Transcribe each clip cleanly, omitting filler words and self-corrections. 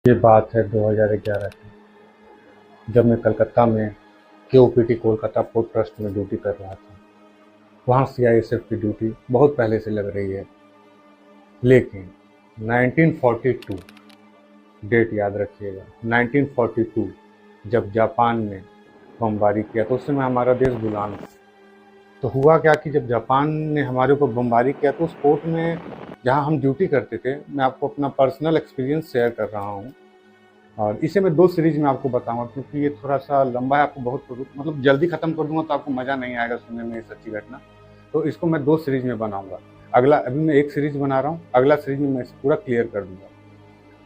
ये बात है 2011 की, जब मैं कलकत्ता में केओपीटी कोलकाता पोर्ट ट्रस्ट में ड्यूटी कर रहा था। वहाँ सीआईएसएफ की ड्यूटी बहुत पहले से लग रही है, लेकिन 1942, डेट याद रखिएगा, 1942 जब जापान ने बमबारी किया तो उस समय हमारा देश गुलाम था। तो हुआ क्या कि जब जापान ने हमारे ऊपर बमबारी किया तो उस पोर्ट में जहाँ हम ड्यूटी करते थे, मैं आपको अपना पर्सनल एक्सपीरियंस शेयर कर रहा हूँ। और इसे मैं 2 सीरीज़ में आपको बताऊँगा, क्योंकि ये थोड़ा-सा लंबा है, आपको बहुत मतलब जल्दी ख़त्म कर दूँगा तो आपको मज़ा नहीं आएगा सुनने में ये सच्ची घटना। तो इसको मैं 2 सीरीज़ में बनाऊँगा। अगला अभी मैं 1 सीरीज़ बना रहा हूँ, अगला सीरीज़ में मैं इसे पूरा क्लियर कर दूँगा।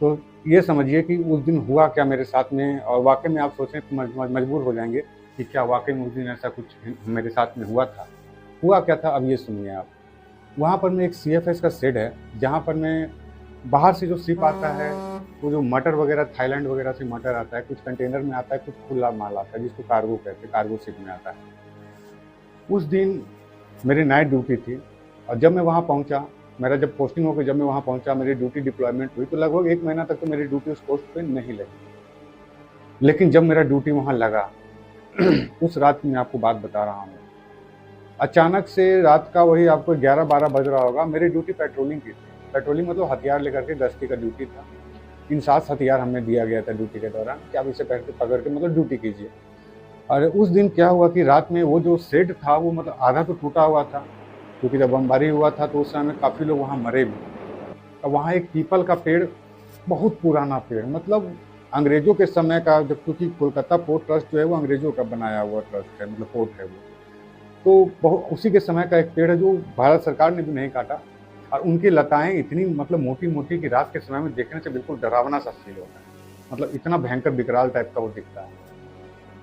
तो ये समझिए कि उस दिन हुआ क्या मेरे साथ में, और वाक़ई में आप सोचें तो मजबूर हो जाएँगे कि क्या वाक़ई में उस दिन ऐसा कुछ मेरे साथ में हुआ था। हुआ क्या था, अब ये सुनिए आप। वहाँ पर मैं एक सीएफएस का शेड है, जहाँ पर मैं बाहर से जो शिप आता है, वो जो मटर वगैरह थाईलैंड वगैरह से मटर आता है, कुछ कंटेनर में आता है, कुछ खुला माल आता है जिसको कार्गो कहते हैं, कार्गो शिप में आता है। उस दिन मेरी नाइट ड्यूटी थी, और जब मैं वहाँ पहुँचा, मेरा जब पोस्टिंग होकर जब मैं वहाँ पहुँचा, मेरी ड्यूटी डिप्लॉयमेंट हुई, तो लगभग 1 महीना तक तो मेरी ड्यूटी उस पोस्ट पे नहीं लगी। लेकिन जब मेरा ड्यूटी वहाँ लगा उस रात की मैं आपको बात बता रहा हूँ। अचानक से रात का वही आपको 11-12 बज रहा होगा, मेरी ड्यूटी पेट्रोलिंग की थी। पेट्रोलिंग मतलब हथियार लेकर के गश्ती का ड्यूटी था। इंसास हथियार हमें दिया गया था ड्यूटी के दौरान कि आप इसे पकड़ के मतलब ड्यूटी कीजिए। और उस दिन क्या हुआ कि रात में वो जो शेड था वो मतलब आधा तो टूटा हुआ था, क्योंकि जब बमबारी हुआ था तो उस समय काफ़ी लोग वहाँ मरे भी। और वहाँ एक पीपल का पेड़, बहुत पुराना पेड़, मतलब अंग्रेज़ों के समय का, जब क्योंकि कोलकाता पोर्ट ट्रस्ट जो है वो अंग्रेज़ों का बनाया हुआ ट्रस्ट है, मतलब पोर्ट है वो। तो बहुत उसी के समय का एक पेड़ है जो भारत सरकार ने भी नहीं काटा, और उनकी लताएं इतनी मतलब मोटी मोटी कि रात के समय में देखने से बिल्कुल डरावना सा फील होता है, मतलब इतना भयंकर विकराल टाइप का वो दिखता है।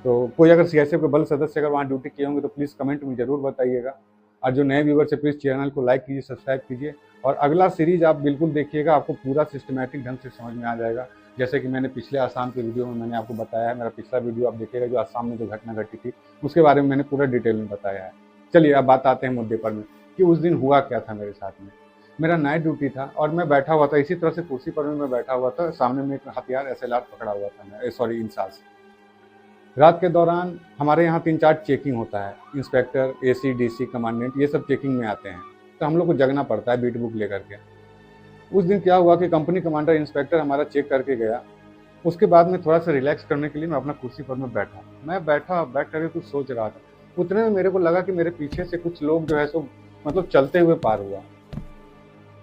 तो कोई अगर सीआईएसएफ के बल सदस्य अगर वहाँ ड्यूटी किए होंगे तो प्लीज़ कमेंट में ज़रूर बताइएगा। और जो नए व्यूवर्स है प्लीज़ चैनल को लाइक कीजिए, सब्सक्राइब कीजिए, और अगला सीरीज आप बिल्कुल देखिएगा, आपको पूरा सिस्टमैटिक ढंग से समझ में आ जाएगा। जैसे कि मैंने पिछले आसाम के वीडियो में मैंने आपको बताया है, मेरा पिछला वीडियो आप देखिएगा जो आसाम में जो घटना घटी थी उसके बारे में मैंने पूरा डिटेल में बताया है। चलिए अब बात आते हैं मुद्दे पर में कि उस दिन हुआ क्या था मेरे साथ में। मेरा नाइट ड्यूटी था और मैं बैठा हुआ था, इसी तरह से कुर्सी पर मैं बैठा हुआ था, सामने में एक हथियार एसएलआर पकड़ा हुआ था, मैं सॉरी इंसास। रात के दौरान हमारे यहाँ 3-4 चेकिंग होता है, इंस्पेक्टर, एसी, डीसी, कमांडेंट, ये सब चेकिंग में आते हैं, तो हम लोग को जगना पड़ता है बीट बुक लेकर के। उस दिन क्या हुआ कि कंपनी कमांडर इंस्पेक्टर हमारा चेक करके गया। उसके बाद में थोड़ा सा रिलैक्स करने के लिए मैं अपना कुर्सी पर मैं बैठा, बैठ करके कुछ सोच रहा था। उतने में मेरे को लगा कि मेरे पीछे से कुछ लोग जो है सो मतलब चलते हुए पार हुआ।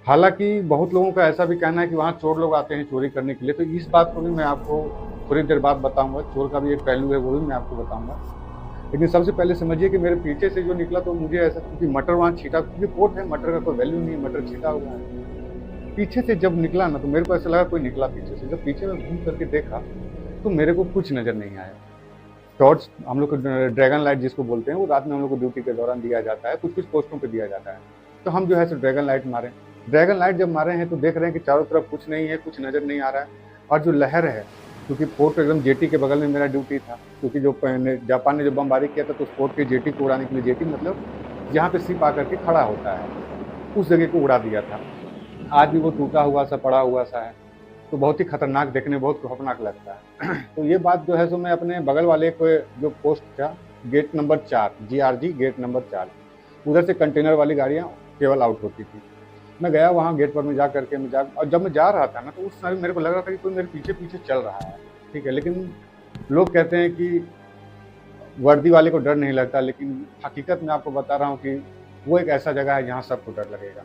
हालांकि बहुत लोगों का ऐसा भी कहना है कि वहाँ चोर लोग आते हैं चोरी करने के लिए, तो इस बात को भी मैं आपको थोड़ी देर बाद बताऊंगा, चोर का भी एक पहलू है वो भी मैं आपको बताऊंगा। लेकिन सबसे पहले समझिए कि मेरे पीछे से जो निकला तो मुझे ऐसा, क्योंकि मटर वहाँ छीटा, क्योंकि पोर्ट है, मटर का कोई वैल्यू नहीं है, मटर छीटा हुआ है। पीछे से जब निकला ना तो मेरे को ऐसा लगा कोई निकला पीछे से। जब पीछे में घूम करके देखा तो मेरे को कुछ नज़र नहीं आया। टॉर्च हम लोग को ड्रैगन लाइट जिसको बोलते हैं, वो रात में हम लोग को ड्यूटी के दौरान दिया जाता है, कुछ कुछ पोस्टों पे दिया जाता है। तो हम जो है सो ड्रैगन लाइट मारे। ड्रैगन लाइट जब मारे हैं तो देख रहे हैं कि चारों तरफ कुछ नहीं है, कुछ नज़र नहीं आ रहा है। और जो लहर है, क्योंकि पोर्ट एकदम जेटी के बगल में मेरा ड्यूटी था, क्योंकि जो जापान ने जब बमबारी किया था तो उस पोर्ट के जेटी को उड़ाने के लिए, जेटी मतलब जहाँ पे शिप आकर के खड़ा होता है, उस जगह को उड़ा दिया था। आज भी वो टूटा हुआ सा पड़ा हुआ सा है, तो बहुत ही खतरनाक, देखने में बहुत खौफनाक लगता है। तो ये बात जो है सो मैं अपने बगल वाले को, जो पोस्ट था gate number 4, GRG gate number 4, उधर से कंटेनर वाली गाड़ियाँ केवल आउट होती थी। मैं गया वहाँ गेट पर में जा करके और जब मैं जा रहा था ना तो उस समय मेरे को लग रहा था कि कोई मेरे पीछे पीछे चल रहा है, ठीक है। लेकिन लोग कहते हैं कि वर्दी वाले को डर नहीं लगता, लेकिन हकीकत में आपको बता रहा हूँ कि वो एक ऐसा जगह है जहाँ सबको डर लगेगा।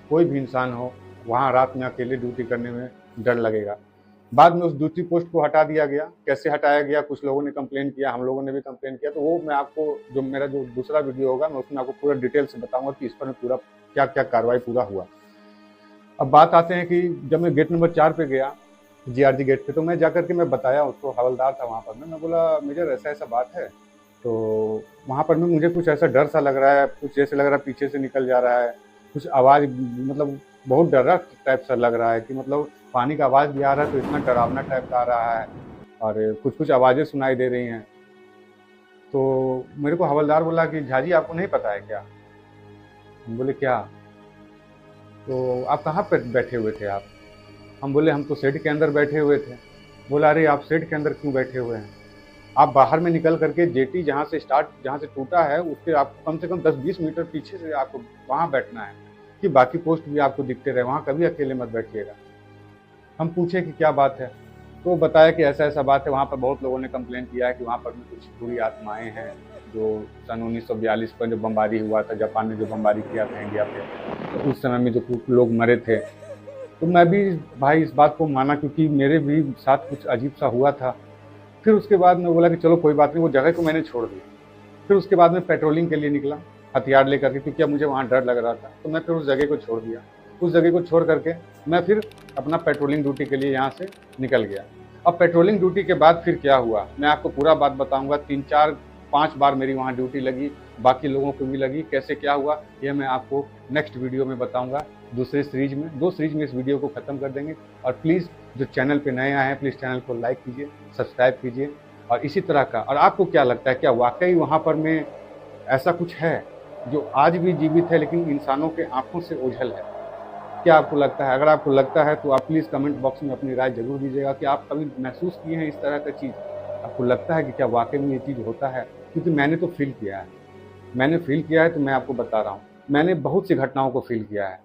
कोई भी इंसान हो, वहाँ रात में अकेले ड्यूटी करने में डर लगेगा। बाद में उस ड्यूटी पोस्ट को हटा दिया गया। कैसे हटाया गया, कुछ लोगों ने कंप्लेन किया, हम लोगों ने भी कंप्लेन किया, तो वो मैं आपको, जो मेरा जो दूसरा वीडियो होगा मैं उसमें आपको पूरा डिटेल से बताऊंगा कि इस पर पूरा क्या क्या कार्रवाई पूरा हुआ। अब बात आते हैं कि जब मैं गेट नंबर 4 पे गया, जीआरजी गेट पे, तो मैं जाकर के मैं बताया उसको, हवलदार था वहाँ पर, मैं बोला मेजर ऐसा ऐसा बात है। तो वहाँ पर में मुझे कुछ ऐसा डर सा लग रहा है, कुछ जैसे लग रहा है पीछे से निकल जा रहा है, कुछ आवाज़, मतलब बहुत डरा टाइप सा लग रहा है कि मतलब पानी का आवाज़ भी आ रहा है तो इतना डरावना टाइप का आ रहा है, और कुछ कुछ आवाज़ें सुनाई दे रही हैं। तो मेरे को हवलदार बोला कि झाजी आपको नहीं पता है क्या? हम बोले क्या? तो आप कहाँ पर बैठे हुए थे आप? हम बोले हम तो शेड के अंदर बैठे हुए थे। बोला अरे आप शेड के अंदर क्यों बैठे हुए हैं, आप बाहर में निकल करके जेटी जहाँ से टूटा है उसके आपको कम से कम 10-20 मीटर पीछे से आपको वहाँ बैठना है कि बाकी पोस्ट भी आपको दिखते रहे, वहाँ कभी अकेले मत बैठिएगा। हम पूछे कि क्या बात है, तो बताया कि ऐसा ऐसा बात है, वहाँ पर बहुत लोगों ने कंप्लेन किया है कि वहाँ पर भी कुछ बुरी आत्माएं हैं, जो सन 1942 पर जो बमबारी हुआ था, जापान ने जो बमबारी किया था इंडिया पे, तो उस समय में जो कुछ लोग मरे थे। तो मैं भी भाई इस बात को माना, क्योंकि मेरे भी साथ कुछ अजीब सा हुआ था। फिर उसके बाद मैं बोला कि चलो कोई बात नहीं, वो जगह को मैंने छोड़ दी। फिर उसके बाद में पेट्रोलिंग के लिए निकला हथियार लेकर के, क्योंकि अब मुझे वहाँ डर लग रहा था। तो मैं फिर उस जगह को छोड़ दिया। उस जगह को छोड़ करके मैं फिर अपना पेट्रोलिंग ड्यूटी के लिए यहाँ से निकल गया। अब पेट्रोलिंग ड्यूटी के बाद फिर क्या हुआ मैं आपको पूरा बात बताऊंगा। 3-4-5 बार मेरी वहाँ ड्यूटी लगी, बाकी लोगों को भी लगी। कैसे क्या हुआ ये मैं आपको नेक्स्ट वीडियो में बताऊंगा, दूसरे सीरीज में। 2 सीरीज में इस वीडियो को ख़त्म कर देंगे। और प्लीज़ जो चैनल पे नए आए हैं प्लीज़ चैनल को लाइक कीजिए, सब्सक्राइब कीजिए। और इसी तरह का, और आपको क्या लगता है, क्या वाकई वहाँ पर में ऐसा कुछ है जो आज भी जीवित है लेकिन इंसानों के आंखों से ओझल है? क्या आपको लगता है? अगर आपको लगता है तो आप प्लीज़ कमेंट बॉक्स में अपनी राय जरूर दीजिएगा कि आप कभी महसूस किए हैं इस तरह का चीज़। आपको लगता है कि क्या वाकई में ये चीज़ होता है? क्योंकि मैंने तो फील किया है, मैंने फील किया है, तो मैं आपको बता रहा हूँ। मैंने बहुत सी घटनाओं को फील किया है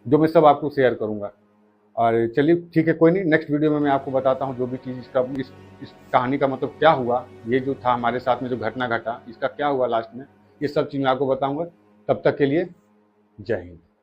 जो मैं सब आपको शेयर करूँगा। और चलिए ठीक है, कोई नहीं, नेक्स्ट वीडियो में मैं आपको बताता हूँ जो भी चीज़ इसका इस कहानी का मतलब क्या हुआ, ये जो था हमारे साथ में जो घटना घटा, इसका क्या हुआ लास्ट में, ये सब चीज़ मैं आपको बताऊँगा। तब तक के लिए जय हिंद।